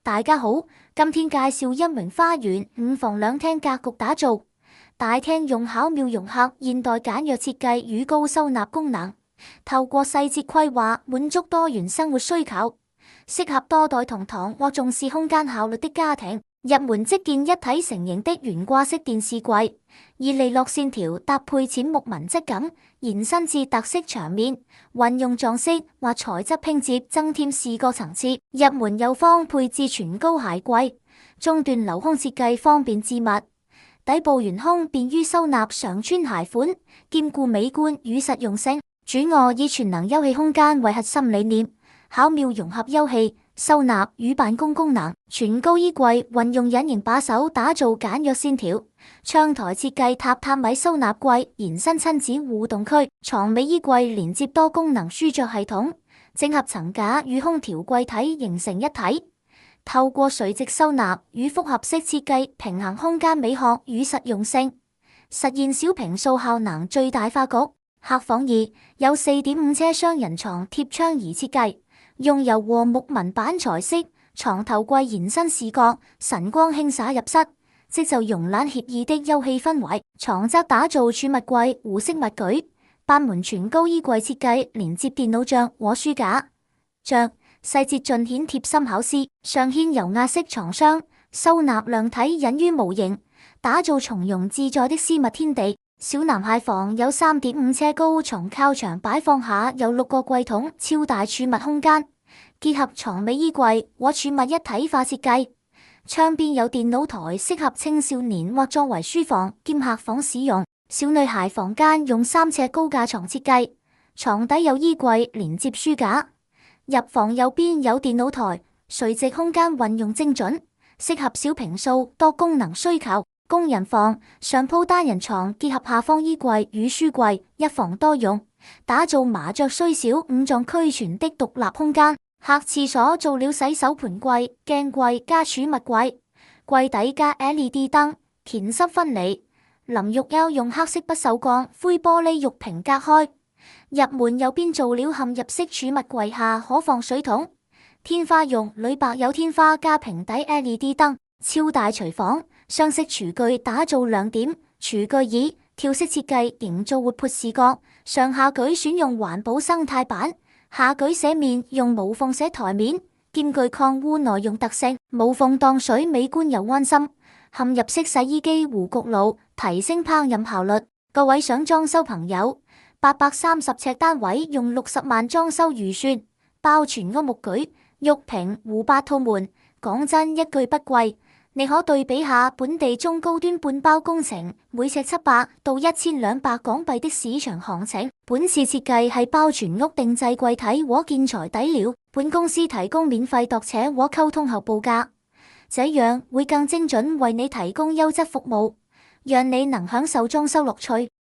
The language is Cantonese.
大家好，今天介紹一名花園5房2廳格局打造。大廳用巧妙融合現代簡約設計與高收納功能，透過細節規劃滿足多元生活需求，適合多代同堂或重視空間效率的家庭。入門即見一體成型的懸掛式電視櫃，以利落線條搭配淺木紋質感，延伸至特色牆面，運用撞色或材質拼接增添視覺層次。入門右方配置全高鞋櫃，中段留空設計方便置物，底部懸空便於收納常穿鞋款，兼顧美觀與實用性。主臥以全能休憩空間為核心理念，巧妙融合休憩、收納與辦公功能。全高衣櫃運用隱形把手打造簡約線條，窗台設計榻米收納櫃延伸親子互動區，床尾衣櫃連接多功能書桌系統，整合層架與空調櫃體形成一體。透過垂直收納與複合式設計，平衡空間美學與實用性，實現小坪數效能最大化局。客房2有4.5車雙人床貼窗儀設計，用柔和木紋板材式床頭櫃延伸視覺，晨光輕灑入室，即就慵懶愜意的休憩氛圍。床側打造儲物櫃弧式物舉，8門全高衣櫃設計連接電腦帳和書架，細節盡顯貼心巧思。上掀油壓式床箱，收納量體隱於無形，打造從容自在的私密天地。小男孩房有3.5車高床，靠牆擺放下有6個櫃桶，超大儲物空間，結合床尾衣櫃和儲物一體化設計。窗邊有電腦台，適合青少年或作為書房兼客房使用。小女孩房間用3尺高架床設計，床底有衣櫃連接書架。入房右邊有電腦台，垂直空間運用精準，適合小坪數多功能需求。工人房上鋪單人床，結合下方衣櫃與書櫃，一房多用，打造麻雀雖小5臟俱全的獨立空間。客廁所做了洗手盆櫃、鏡櫃加儲物櫃，櫃底加 LED 燈，乾濕分離。淋浴優用黑色不鏽鋼灰玻璃浴屏隔開。入門右邊做了嵌入式儲物櫃，下可放水桶。天花用鋁白有天花加平底 LED 燈。超大廚房，雙式廚具打造亮點，廚具椅跳式設計營造活潑視覺。上下舉選用環保生態板，下舉寫面用無縫寫台面，兼具抗污耐用特性。無縫當水美觀又安心。嵌入式洗衣機弧焗爐提升烹飪效率。各位想裝修朋友，830尺單位用60萬裝修預算，包全屋木舉、浴屏、湖8套門。講真一句不貴，你可對比下本地中高端半包工程，每尺700到1200港幣的市場行情。本次設計係包全屋定製櫃體和建材底料，本公司提供免費度尺和溝通後報價，這樣會更精準為你提供優質服務，讓你能享受裝修樂趣。